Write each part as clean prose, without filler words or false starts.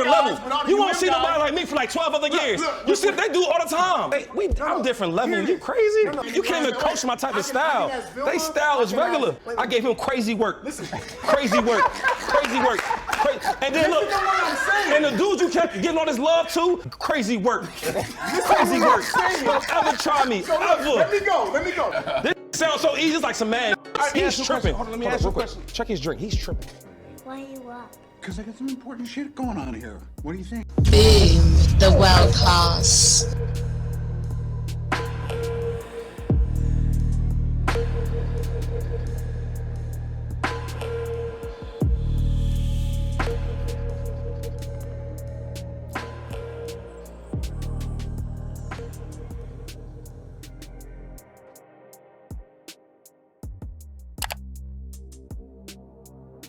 different level. You won't see nobody like me for like 12 other years. You see what they do all the time. I'm different level. You crazy? You can't even coach my type of style. They style is regular. I gave him crazy work. Crazy work. Crazy work. And then look, and the dudes you kept getting all this love to, crazy work. Crazy work. Don't ever try me. Ever. Let me go. This sounds so easy. It's like some man. He's tripping. Hold on, let me ask you a question. Check his drink. He's tripping. Why are you up? Because I got some important shit going on here. What do you think? Boom, the world class.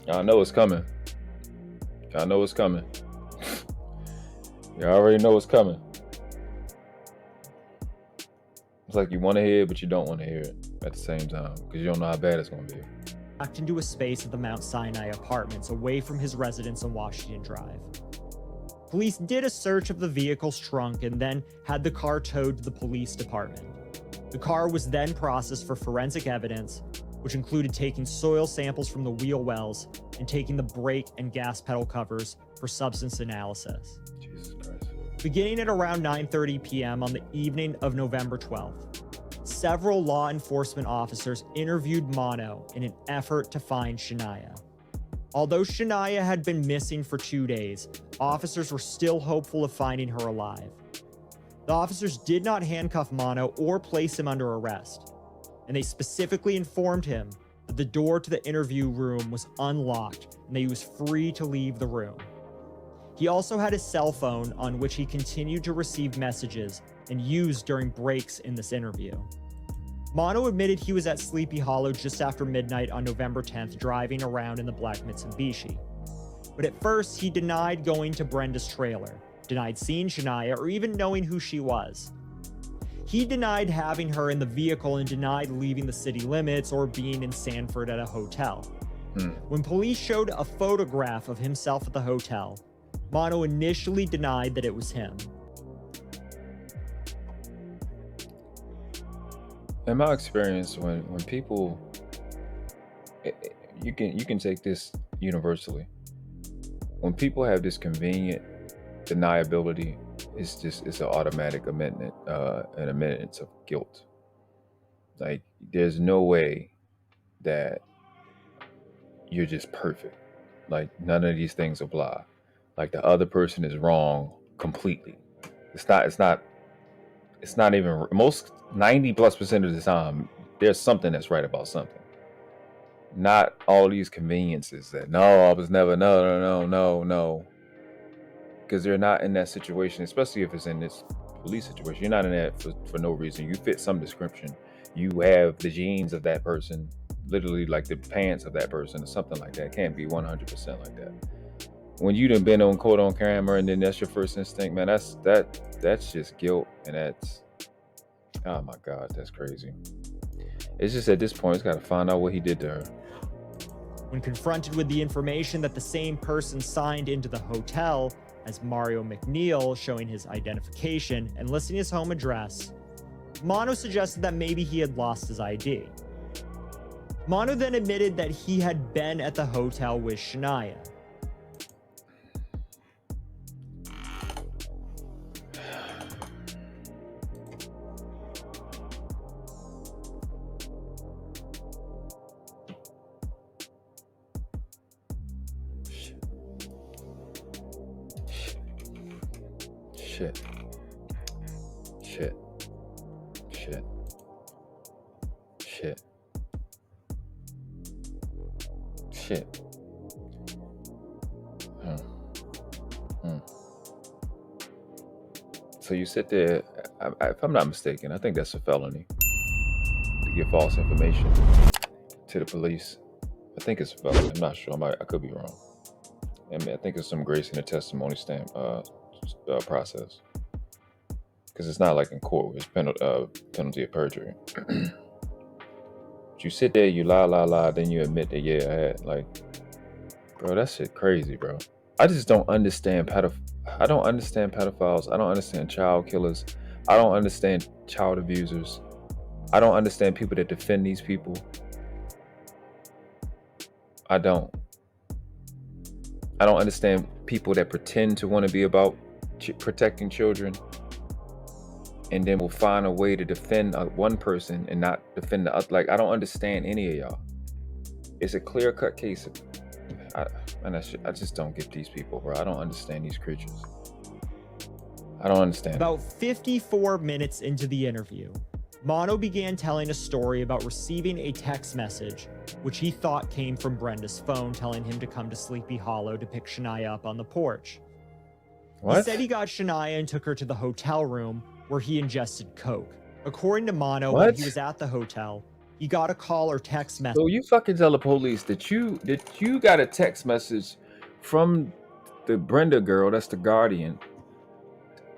Y'all know it's coming. Y'all know it's coming. Y'all already know it's coming. It's like you want to hear it, but you don't want to hear it at the same time because you don't know how bad it's going to be. Backed into a space at the Mount Sinai apartments away from his residence on Washington Drive. Police did a search of the vehicle's trunk and then had the car towed to the police department. The car was then processed for forensic evidence, which included taking soil samples from the wheel wells and taking the brake and gas pedal covers for substance analysis. Jesus Christ. Beginning at around 9:30 p.m. on the evening of November 12th, several law enforcement officers interviewed Mono in an effort to find Shaniya. Although Shaniya had been missing for 2 days, officers were still hopeful of finding her alive. The officers did not handcuff Mono or place him under arrest, and they specifically informed him that the door to the interview room was unlocked and that he was free to leave the room. He also had a cell phone on which he continued to receive messages and used during breaks in this interview. Mono admitted he was at Sleepy Hollow just after midnight on November 10th driving around in the black Mitsubishi. But at first, he denied going to Brenda's trailer, denied seeing Shaniya, or even knowing who she was. He denied having her in the vehicle and denied leaving the city limits or being in Sanford at a hotel. When police showed a photograph of himself at the hotel, Mono initially denied that it was him. In my experience, when people, you can take this universally. When people have this convenient deniability, it's an automatic amendment, an amendment of guilt. Like, there's no way that you're just perfect. Like, none of these things apply. Like, the other person is wrong completely. It's not even, most 90+% of the time, there's something that's right about something. Not all these conveniences that, no, I was never, no. Because they're not in that situation, especially if it's in this police situation. You're not in that for no reason. You fit some description. You have the genes of that person, literally like the pants of that person or something like that. It can't be 100% like that. When you done been on quote on camera and then that's your first instinct, man, that's just guilt, and that's, oh my God, that's crazy. It's just at this point, it's got to find out what he did to her. When confronted with the information that the same person signed into the hotel as Mario McNeil, showing his identification and listing his home address, Mono suggested that maybe he had lost his ID. Mono then admitted that he had been at the hotel with Shaniya. Shit. So you sit there, if I'm not mistaken, I think that's a felony to give false information to the police. I think it's a felony. I'm not sure. I could be wrong. I think it's some grace in the testimony stamp process, because it's not like in court. It's penalty of perjury. You sit there, you lie, then you admit that, yeah, I had, like, bro, that shit crazy, bro. I just don't understand I don't understand pedophiles. I don't understand child killers. I don't understand child abusers. I don't understand people that defend these people. I don't understand people that pretend to want to be about protecting children and then will find a way to defend one person and not defend the other. Like, I don't understand any of y'all. It's a clear-cut case of, I just don't get these people, bro. I don't understand these creatures. I don't understand. About 54 minutes into the interview, Mono began telling a story about receiving a text message, which he thought came from Brenda's phone, telling him to come to Sleepy Hollow to pick Shaniya up on the porch. What? He said he got Shaniya and took her to the hotel room where he ingested coke. According to Mono, when he was at the hotel, he got a call or text message. So you fucking tell the police that you got a text message from the Brenda girl, that's the guardian,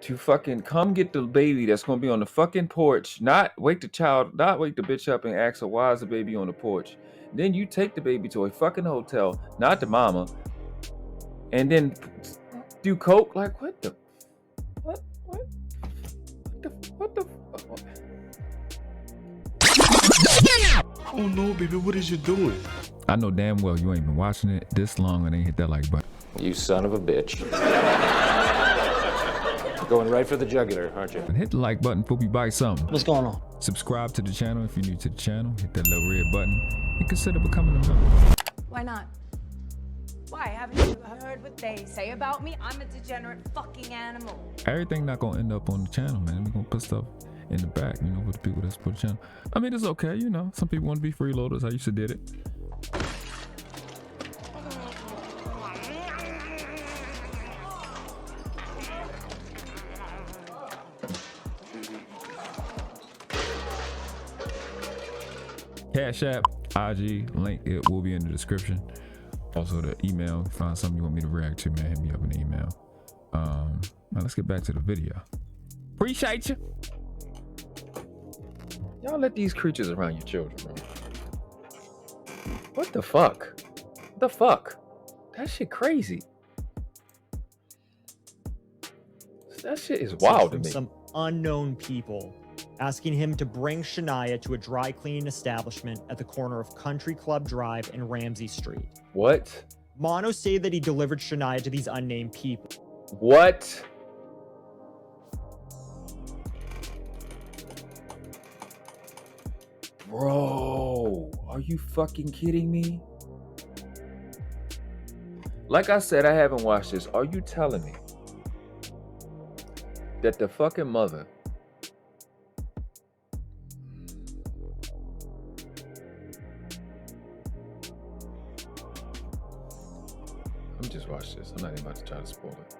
to fucking come get the baby that's gonna be on the fucking porch, not wake the bitch up and ask her why is the baby on the porch. Then you take the baby to a fucking hotel, not the mama, and then do coke. Like, what the Oh no, baby, what is you doing? I know damn well you ain't been watching it this long and ain't hit that like button. You son of a bitch. Going right for the jugular, aren't you? And hit the like button before we buy something. What's going on? Subscribe to the channel if you're new to the channel. Hit that little red button and consider becoming a member. Why not? Why? Haven't you heard what they say about me? I'm a degenerate fucking animal. Everything not gonna end up on the channel, man. We're gonna put stuff in the back, you know, for the people that support the channel. I mean, it's okay, you know. Some people want to be freeloaders. I used to did it. Cash App, IG, link, it will be in the description. Also the email, find something you want me to react to, man, hit me up in the email. Now let's get back to the video. Appreciate you. Y'all let these creatures around your children, bro. What the fuck? What the fuck? That shit crazy. That shit is wild to me. Some unknown people asking him to bring Shaniya to a dry cleaning establishment at the corner of Country Club Drive and Ramsey Street. What? Mono said that he delivered Shaniya to these unnamed people. What? Bro, are you fucking kidding me? Like I said, I haven't watched this. Are you telling me that the fucking mother Let me just watch this. I'm not even about to try to spoil it.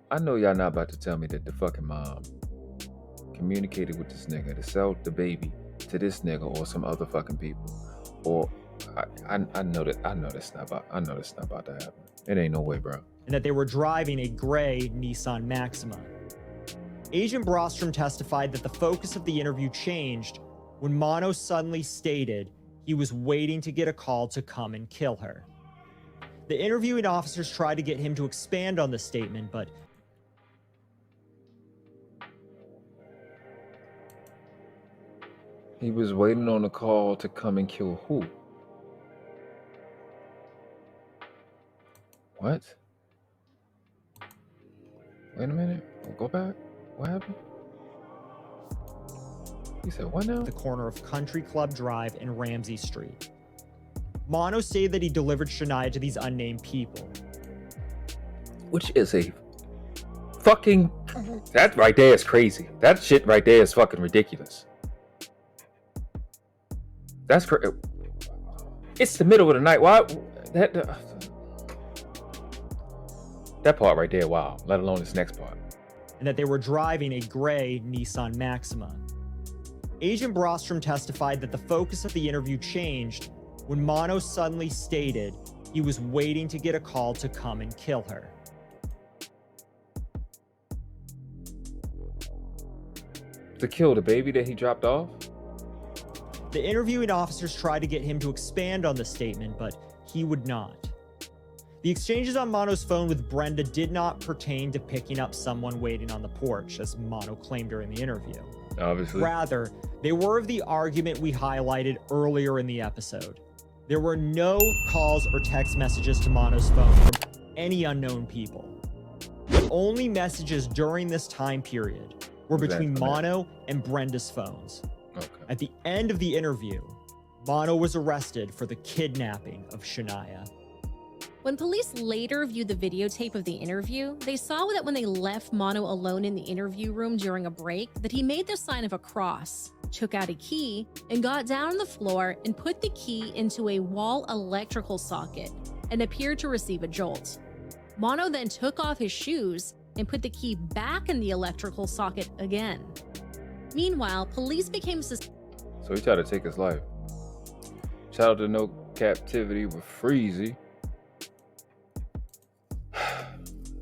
I know y'all not about to tell me that the fucking mom communicated with this nigga to sell the baby to this nigga or some other fucking people. Or I know that's not about to happen. It ain't no way, bro. And that they were driving a gray Nissan Maxima. Agent Brostrom testified that the focus of the interview changed when Mono suddenly stated he was waiting to get a call to come and kill her. The interviewing officers tried to get him to expand on the statement, but he was waiting on a call to come and kill who? What? Wait a minute. Go back. What happened? He said, what now? the corner of Country Club Drive and Ramsey Street. Mono said that he delivered Shaniya to these unnamed people. Which is a fucking... That right there is crazy. That shit right there is fucking ridiculous. That's crazy. It's the middle of the night. Why? That part right there, wow. Let alone this next part. And that they were driving a gray Nissan Maxima. Agent Brostrom testified that the focus of the interview changed when Mono suddenly stated he was waiting to get a call to come and kill her. To kill the baby that he dropped off? The interviewing officers tried to get him to expand on the statement, but he would not. The exchanges on Mono's phone with Brenda did not pertain to picking up someone waiting on the porch, as Mono claimed during the interview. Obviously. Rather, they were of the argument we highlighted earlier in the episode. There were no calls or text messages to Mono's phone from any unknown people. The only messages during this time period were between Mono and Brenda's phones. Okay. At the end of the interview, Mono was arrested for the kidnapping of Shaniya. When police later viewed the videotape of the interview, they saw that when they left Mono alone in the interview room during a break, that he made the sign of a cross, took out a key, and got down on the floor and put the key into a wall electrical socket and appeared to receive a jolt. Mono then took off his shoes and put the key back in the electrical socket again. Meanwhile, police became So he tried to take his life. Shout out to No Captivity with Freezy.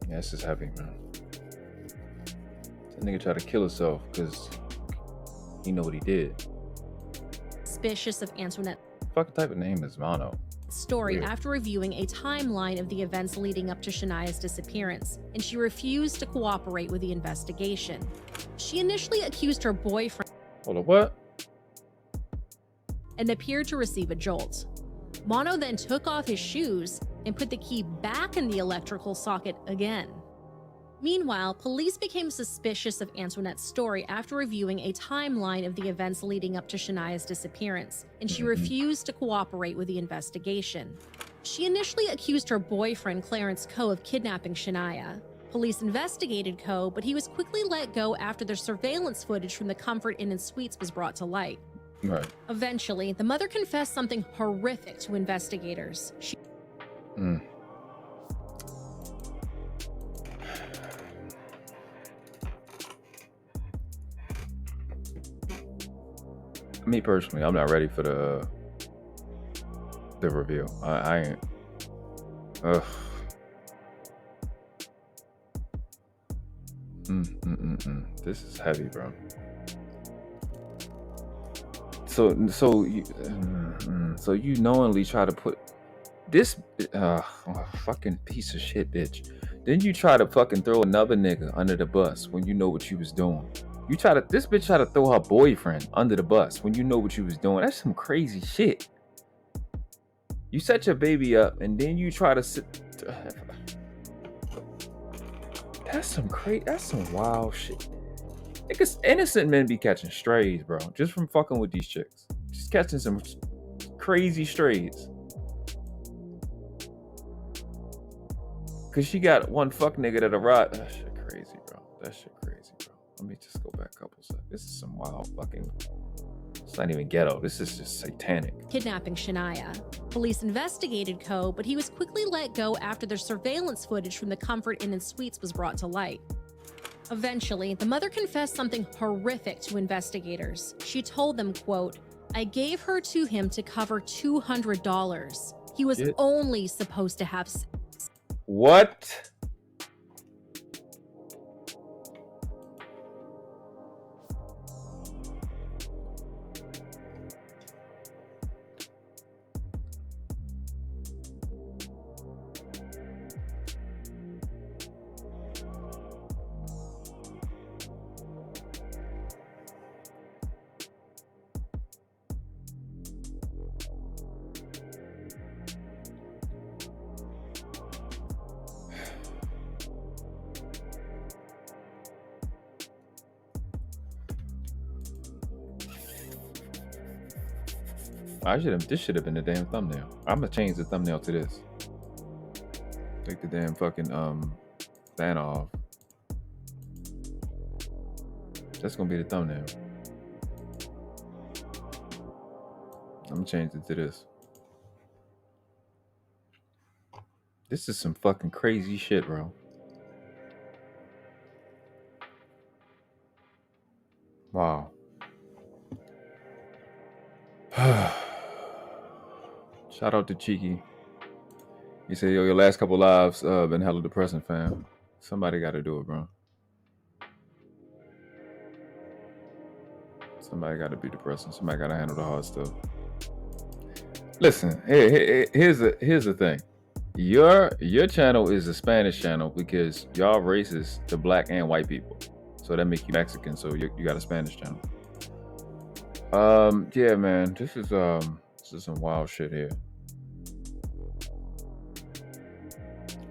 Yeah, this is heavy, man. That nigga tried to kill himself because he know what he did. suspicious of Antoinette. What type of name is Mono? Story Weird. after reviewing a timeline of the events leading up to Shaniya's disappearance, and she refused to cooperate with the investigation. She initially accused her boyfriend Hold on, what? and appeared to receive a jolt. Mono then took off his shoes and put the key back in the electrical socket again. Meanwhile, police became suspicious of Antoinette's story after reviewing a timeline of the events leading up to Shaniya's disappearance, and she refused to cooperate with the investigation. She initially accused her boyfriend, Clarence Coe, of kidnapping Shaniya. Police investigated Coe, but he was quickly let go after the surveillance footage from the Comfort Inn and Suites was brought to light. Right. Eventually, the mother confessed something horrific to investigators. Me personally, I'm not ready for the review. I ain't. Ugh. This is heavy, bro. So you knowingly try to put this fucking piece of shit bitch. Then you try to fucking throw another nigga under the bus when you know what you was doing. This bitch tried to throw her boyfriend under the bus when you know what you was doing. That's some crazy shit. You set your baby up and then you try to sit. That's some wild shit. Niggas, innocent men be catching strays, bro. Just from fucking with these chicks. Just catching some crazy strays. Cause she got one fuck nigga that arrived. That shit crazy, bro. That shit crazy, bro. Let me just go back a couple seconds. This is some wild fucking. It's not even ghetto. This is just satanic. Kidnapping Shaniya. Police investigated Coe, but he was quickly let go after the surveillance footage from the Comfort Inn and Suites was brought to light. Eventually, the mother confessed something horrific to investigators. She told them, quote, "I gave her to him to cover $200. He was only supposed to have sex." What? This should have been the damn thumbnail. I'm gonna change the thumbnail to this. Take the damn fucking banner off. That's gonna be the thumbnail. I'm gonna change it to this. This is some fucking crazy shit, bro. Wow. Shout out to Cheeky. He said, yo, your last couple lives been hella depressing, fam. Somebody got to do it, bro. Somebody got to be depressing. Somebody got to handle the hard stuff. Listen, here's the thing. Your channel is a Spanish channel because y'all racist to black and white people. So that make you Mexican, so you got a Spanish channel. Yeah, man, this is some wild shit here.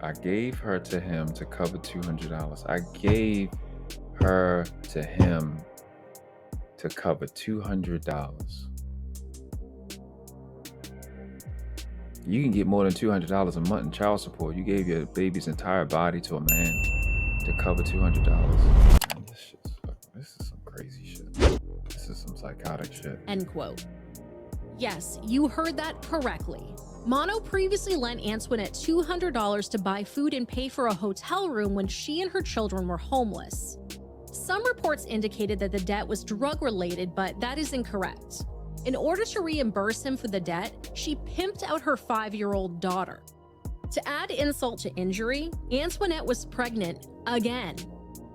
I gave her to him to cover $200. I gave her to him to cover $200. You can get more than $200 a month in child support. You gave your baby's entire body to a man to cover $200. This is some crazy shit. This is some psychotic shit. End quote. Yes, you heard that correctly. Mono previously lent Antoinette $200 to buy food and pay for a hotel room when she and her children were homeless. Some reports indicated that the debt was drug-related, but that is incorrect. In order to reimburse him for the debt, she pimped out her 5-year-old daughter. To add insult to injury, Antoinette was pregnant again.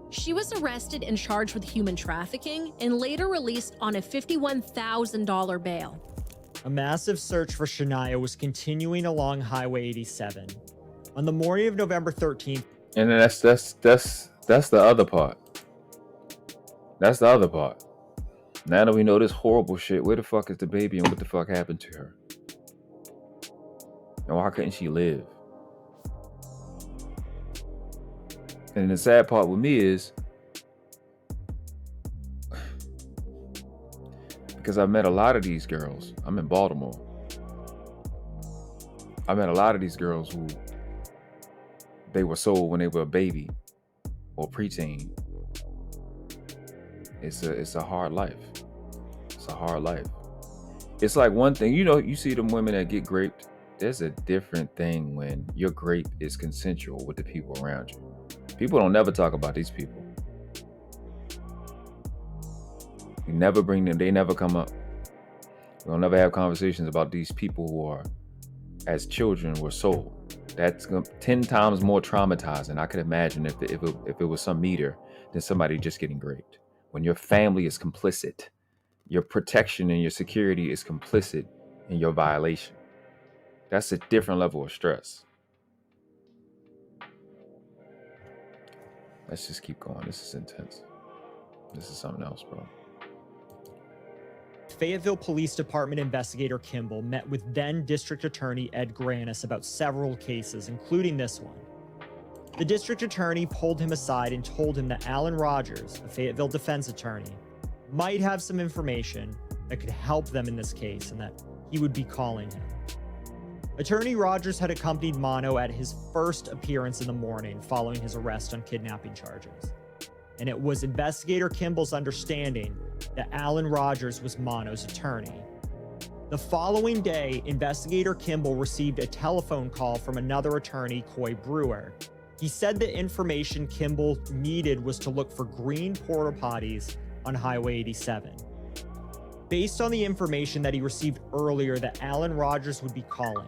She was arrested and charged with human trafficking and later released on a $51,000 bail. A massive search for Shaniya was continuing along Highway 87. On the morning of November 13th, And then that's the other part. That's the other part. Now that we know this horrible shit, where the fuck is the baby and what the fuck happened to her? And why couldn't she live? And the sad part with me is, because I've met a lot of these girls. I'm in Baltimore. I met a lot of these girls who they were sold when they were a baby or preteen. It's a hard life. It's a hard life. It's like one thing, you know, you see them women that get raped. There's a different thing when your grape is consensual with the people around you. People don't never talk about these people. We never bring them, they never come up. We don't never have conversations about these people who are, as children, were sold. That's 10 times more traumatizing. I could imagine if it was some meter than somebody just getting raped. When your family is complicit, your protection and your security is complicit in your violation. That's a different level of stress. Let's just keep going. This is intense. This is something else, bro. Fayetteville Police Department investigator Kimball met with then District Attorney Ed Granis about several cases, including this one. The district attorney pulled him aside and told him that Alan Rogers, a Fayetteville defense attorney, might have some information that could help them in this case and that he would be calling him. Attorney Rogers had accompanied Mono at his first appearance in the morning following his arrest on kidnapping charges. And it was investigator Kimball's understanding that Alan Rogers was Mono's attorney. The following day, investigator Kimball received a telephone call from another attorney, Coy Brewer. He said the information Kimball needed was to look for green porta potties on Highway 87. Based on the information that he received earlier that Alan Rogers would be calling,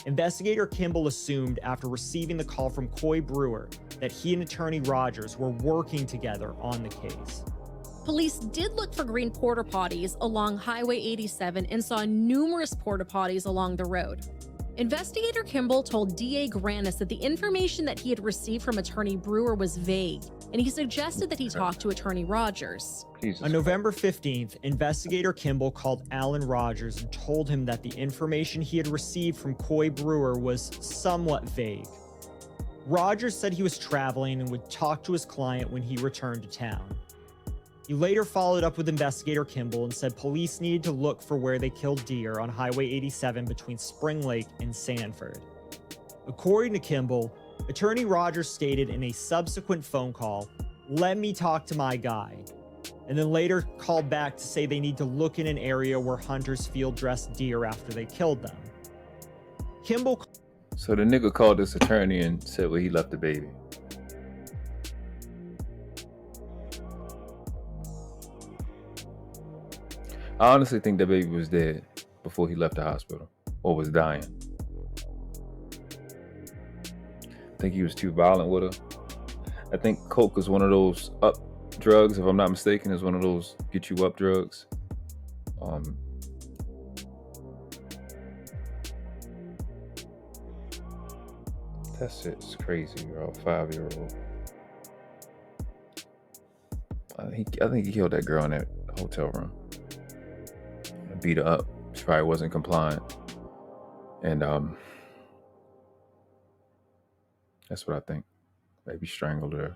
investigator Kimball assumed after receiving the call from Coy Brewer that he and attorney Rogers were working together on the case. Police did look for green porta potties along Highway 87 and saw numerous porta potties along the road. Investigator Kimball told DA Granis that the information that he had received from attorney Brewer was vague, and he suggested that he talk to attorney Rogers. On November 15th, investigator Kimball called Alan Rogers and told him that the information he had received from Coy Brewer was somewhat vague. Rogers said he was traveling and would talk to his client when he returned to town. He later followed up with investigator Kimball and said police needed to look for where they killed deer on Highway 87 between Spring Lake and Sanford. According to Kimball, attorney Rogers stated in a subsequent phone call, "Let me talk to my guy," and then later called back to say they need to look in an area where hunters field-dressed deer after they killed them. Kimball. So the nigga called this attorney and said where he left the baby. I honestly think the baby was dead before he left the hospital or was dying. I think he was too violent with her. I think coke is one of those up drugs, if I'm not mistaken, is one of those get you up drugs. That's it's crazy, bro. 5-year-old. I think he killed that girl in that hotel room. Beat her up. She probably wasn't compliant. And that's what I think. Maybe strangled her.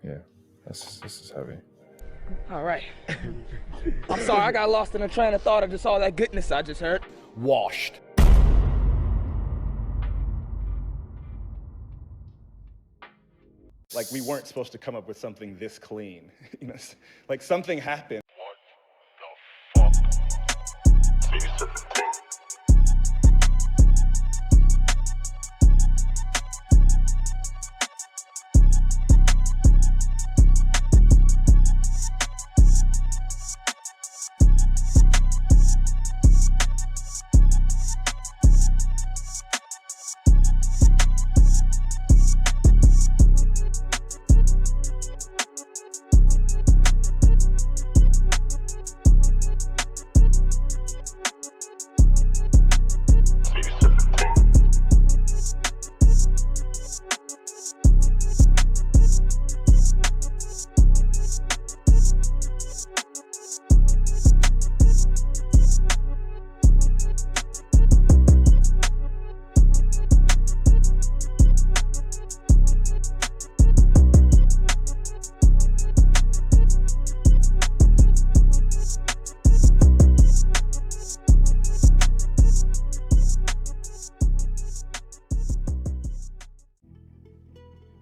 Yeah, this is heavy. All right. I'm sorry, I got lost in a train of thought of just all that goodness I just heard. Washed. Like we weren't supposed to come up with something this clean. You know, like something happened. What the fuck?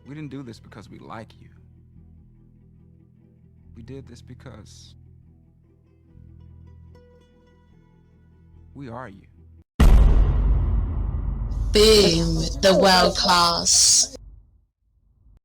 We didn't do this because we like you. We did this because we are you. Boom, the world class.